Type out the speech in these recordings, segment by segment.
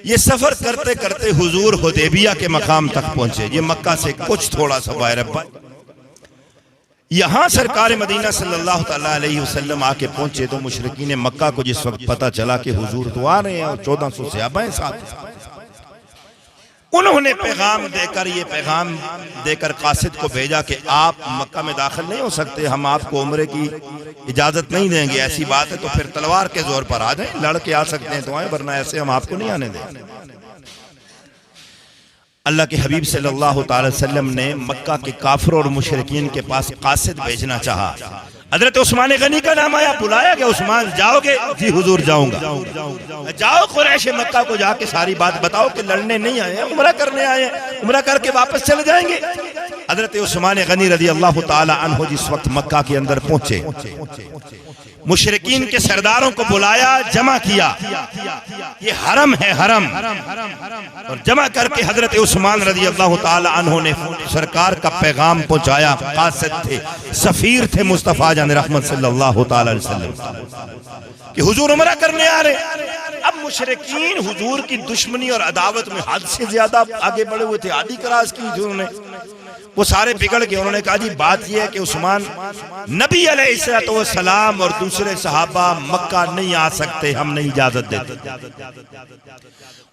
یہ سفر کرتے کرتے حضور حدیبیہ کے مقام تک پہنچے. یہ مکہ سے کچھ تھوڑا سا باہر ہے. یہاں سرکار مدینہ صلی اللہ تعالیٰ علیہ وسلم آ کے پہنچے تو مشرکین مکہ کو جس وقت پتہ چلا کہ حضور تو آ رہے ہیں اور 1400 صحابہ ہیں ساتھ، انہوں نے پیغام دے کر قاصد کو بھیجا کہ آپ مکہ میں داخل نہیں ہو سکتے، ہم آپ کو عمرے کی اجازت نہیں دیں گے. ایسی بات ہے تو پھر تلوار کے زور پر آ جائیں، لڑ کے آ سکتے ہیں تو آئیں، ورنہ ایسے ہم آپ کو نہیں آنے دیں. اللہ کے حبیب صلی اللہ تعالی وسلم نے مکہ کے کافروں اور مشرکین کے پاس قاصد بھیجنا چاہا. حضرت عثمان غنی کا نام آیا، بلایا کہ عثمان جاؤ گے؟ جی حضور جاؤں گا. جاؤ قریش مکہ کو جا کے ساری بات بتاؤ کہ لڑنے نہیں آئے ہیں، عمرہ کرنے آئے ہیں، عمرہ کر کے واپس چلے جائیں گے. حضرت عثمان غنی رضی اللہ تعالی عنہ جس وقت مکہ کے اندر پہنچے، مشرکین کے سرداروں کو بلایا، جمع کیا. یہ حرم ہے، حرم. اور جمع کر کے حضرت عثمان رضی اللہ تعالی عنہ نے سرکار کا پیغام پہنچایا. قاصد تھے، سفیر تھے مصطفیٰ جان رحمت صلی اللہ تعالی علیہ وسلم کہ حضور عمرہ کرنے آ رہے. اب مشرکین حضور کی دشمنی اور عداوت میں حد سے زیادہ آگے بڑھے ہوئے تھے. عادی کراس کی انہوں نے، وہ سارے بگڑ گئے. انہوں نے کہا جی بات یہ ہے کہ عثمان نبی علیہ السلام اور دوسرے صحابہ مکہ نہیں آ سکتے، ہم نہیں اجازت دیتے.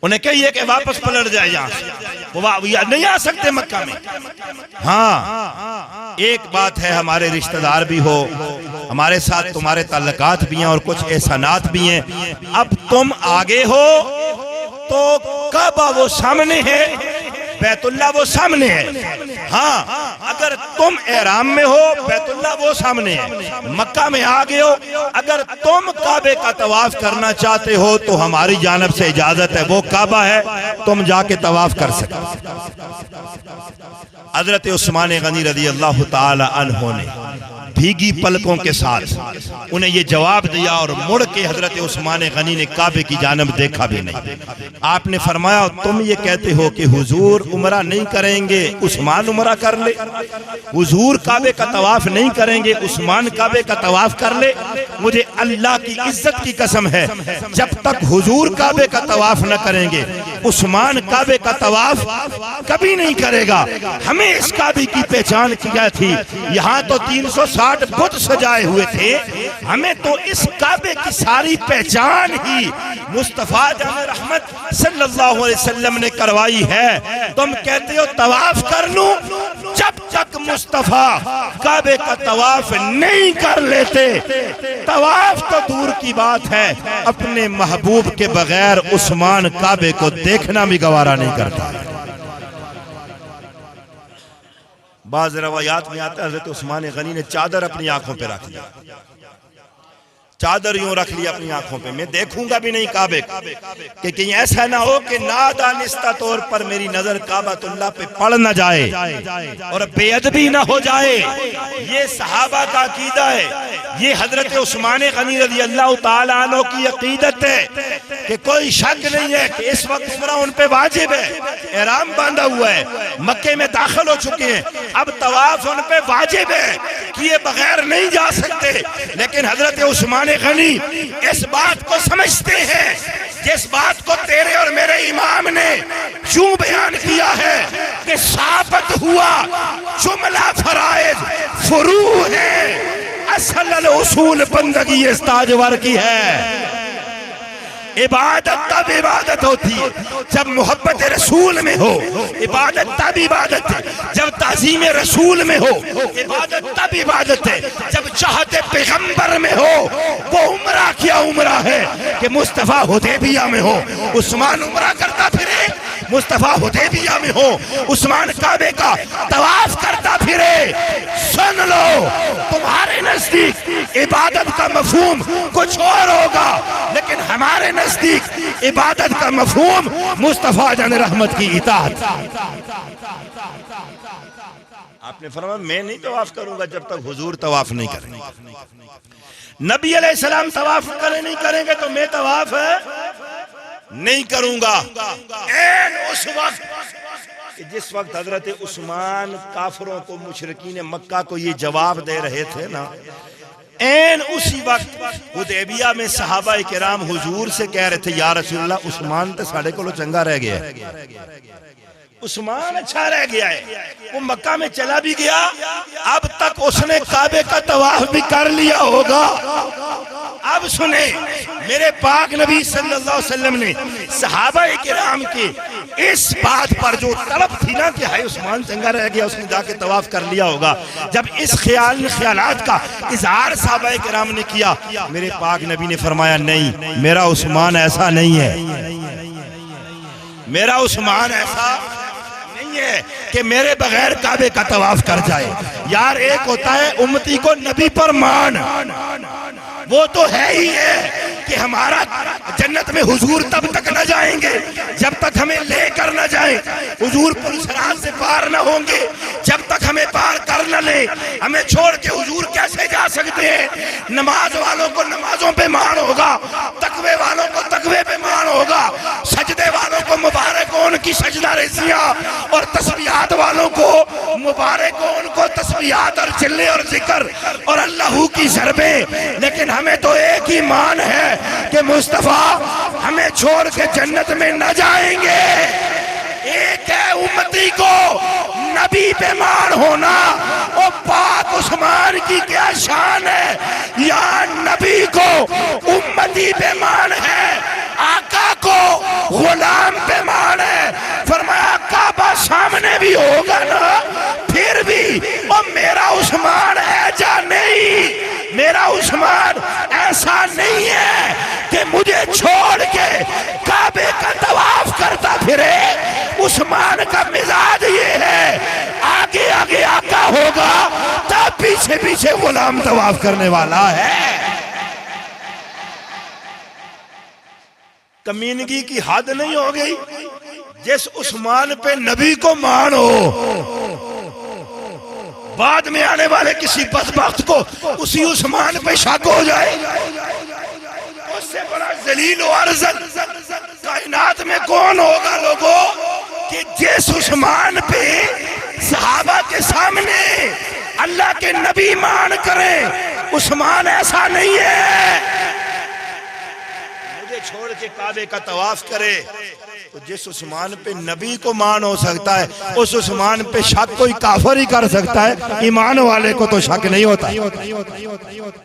انہیں کہیے کہ واپس پلٹ جائے یہاں سے، وہ نہیں آ سکتے مکہ میں. ہاں ایک بات ہے، ہمارے رشتہ دار بھی ہو، ہمارے ساتھ تمہارے تعلقات بھی ہیں اور کچھ احسانات بھی ہیں. اب تم آگے ہو تو کعبہ وہ سامنے ہے، بیت اللہ وہ سامنے ہے. ہاں اگر تم احرام میں ہو، بیت اللہ وہ سامنے ہے. مکہ میں آگے ہو، اگر تم کعبے کا طواف کرنا چاہتے ہو تو ہماری جانب سے اجازت ہے، وہ کعبہ ہے، تم جا کے طواف کر سکتے. حضرت عثمان غنی رضی اللہ تعالی عنہ نے بھیگی پلکوں کے ساتھ انہیں یہ جواب دیا اور مڑ کے حضرت عثمان غنی نے کعبے کی جانب دیکھا بھی نہیں. آپ نے فرمایا تم یہ کہتے ہو کہ حضور عمرہ نہیں کریں گے، عثمان عمرہ کر لے. حضور کعبے کا طواف نہیں کریں گے، عثمان کعبے کا طواف کر لے. مجھے اللہ کی عزت کی قسم ہے، جب تک حضور کعبے کا طواف نہ کریں گے، عثمان کعبے کا طواف کبھی نہیں کرے گا. ہمیں اس کعبے کی پہچان کیا تھی؟ یہاں تو 360 بت سجائے ہوئے تھے، ہمیں تو اس کعبے کی ساری پہچان ہی مصطفیٰ جان رحمت صلی اللہ علیہ وسلم نے کروائی ہے. تم کہتے ہو طواف کر لوں، جب تک مصطفیٰ کعبے کا طواف نہیں کر لیتے، طواف تو دور کی بات ہے، اپنے محبوب کے بغیر عثمان کعبے کو دیکھنا بھی گوارا نہیں کرتا. بعض روایات میں آتا ہے حضرت عثمان غنی نے چادر اپنی آنکھوں پہ رکھ لیا، چادر یوں رکھ لی اپنی آنکھوں پہ. میں دیکھوں گا بھی نہیں کعبے کہ کہیں ایسا نہ ہو کہ نادانستہ طور پر میری نظر کعبۃ اللہ پہ پڑ نہ جائے اور بے ادبی نہ ہو جائے. یہ صحابہ کا عقیدہ ہے، یہ حضرت عثمان غنی رضی اللہ تعالیٰ عنہ کی عقیدت ہے کہ کوئی شک نہیں ہے کہ اس وقت عمرہ ان پہ واجب ہے. احرام باندھا ہوا ہے، مکے میں داخل ہو چکے ہیں، اب طواف ان پہ واجب ہے، کیے بغیر نہیں جا سکتے. لیکن حضرت عثمان غنی اس بات کو سمجھتے ہیں جس بات کو تیرے اور میرے امام نے یوں بیان کیا ہے کہ ثابت ہوا جملہ فرائض فروع ہے، اصل الاصول بندگی استاجور کی ہے. عبادت تب عبادت ہوتی ہے جب محبت رسول میں ہو، عبادت تب عبادت ہے جب تعظیم رسول میں ہو، عبادت تب عبادت ہے جب چاہت پیغمبر میں ہو. وہ عمرہ کیا عمرہ ہے کہ مصطفیٰ حدیبیہ میں ہو، عثمان عمرہ کرتا پھرے، مصطفیٰ حدیبیہ میں ہو، عثمان کعبے کا طواف کرتا پھرے. سن لو، تمہارے نزدیک عبادت کا مفہوم کچھ اور ہوگا، لیکن ہمارے نزدیک عبادت کا مفہوم مصطفیٰ جان رحمت کی اطاعت. آپ نے فرمایا میں نہیں طواف کروں گا جب تک حضور طواف نہیں کریں گے. نبی علیہ السلام طواف نہیں کریں گے تو میں طواف نہیں کروں گا. این اس وقت کہ جس وقت حضرت عثمان کافروں کو، مشرکین مکہ کو یہ جواب دے رہے تھے نا، این اسی وقت حدیبیہ میں صحابہ کرام حضور سے کہہ رہے تھے یا رسول اللہ عثمان تے ساڑے کو چنگا رہ گیا ہے، عثمان اچھا رہ گیا ہے، وہ مکہ میں چلا بھی گیا، اب تک اس نے کعبے کا طواف بھی کر لیا ہوگا۔ اب سنیں میرے پاک نبی صلی اللہ علیہ وسلم نے صحابہ کرام کی اس بات پر جو طلب تھی نا کہ ہائے عثمان چنگا رہ گیا، اس نے جا کے طواف کر لیا ہوگا، جب اس خیالات کا اظہار صحابہ کرام نے کیا، میرے پاک نبی نے فرمایا نہیں، میرا عثمان ایسا نہیں ہے، میرا عثمان ایسا نہیں ہے کہ میرے بغیر کعبے کا طواف کر جائے۔ یار ایک ہوتا ہے امتی کو نبی پر مان، وہ تو ہے ہی ہے کہ ہمارا جنت میں حضور تب تک نہ جائیں گے جب تک ہمیں لے کر نہ جائیں، حضور پل صراط سے پار نہ ہوں گے جب تک ہمیں پار کر نہ لیں، ہمیں چھوڑ کے حضور کیسے جا سکتے ہیں؟ نماز والوں کو نمازوں پہ مان ہوگا، تقوی والوں کو تقوی پہ مان ہوگا، سجدے والوں کو مبارک ہو ان کی سجدہ ریزیاں، اور تسبیحات والوں کو مبارک ہو ان کو تسبیحات اور چلے اور ذکر اور اللہ کی ضربیں۔ لیکن ہمیں تو ایک ہی مان ہے کہ مصطفیٰ ہمیں چھوڑ کے جنت میں نہ جائیں گے۔ ایک ہے امتی کو نبی پہ مان ہونا، اور پاک عثمان کی کیا شان ہے، یا نبی کو امتی پہ مان ہے، آقا کو غلام پہ مان ہے۔ فرمایا کعبہ سامنے بھی ہوگا نا پھر بھی اور میرا عثمان ہے جا نہیں، میرا عثمان ایسا نہیں ہے کہ مجھے چھوڑ کے کعبے کا طواف کرتا پھرے۔ عثمان کا مزاج یہ ہے آگے آگے آقا ہوگا تب پیچھے پیچھے غلام طواف کرنے والا ہے۔ کمینگی کی حد نہیں ہو گئی؟ جس عثمان پہ نبی کو مان ہو، بعد میں آنے والے کسی بدبخت کو اسی عثمان پہ شک ہو جائے، اس سے بڑا ذلیل و ارذل کائنات میں کون ہوگا لوگوں کہ جس عثمان پہ صحابہ کے سامنے اللہ کے نبی مان کریں۔ عثمان ایسا نہیں ہے مجھے چھوڑ کے کعبے کا طواف کرے، تو جس عثمان پہ نبی کو مان ہو سکتا ہے اس عثمان پہ شک کوئی کافر ہی کر سکتا ہے، ایمان والے کو تو شک نہیں ہوتا۔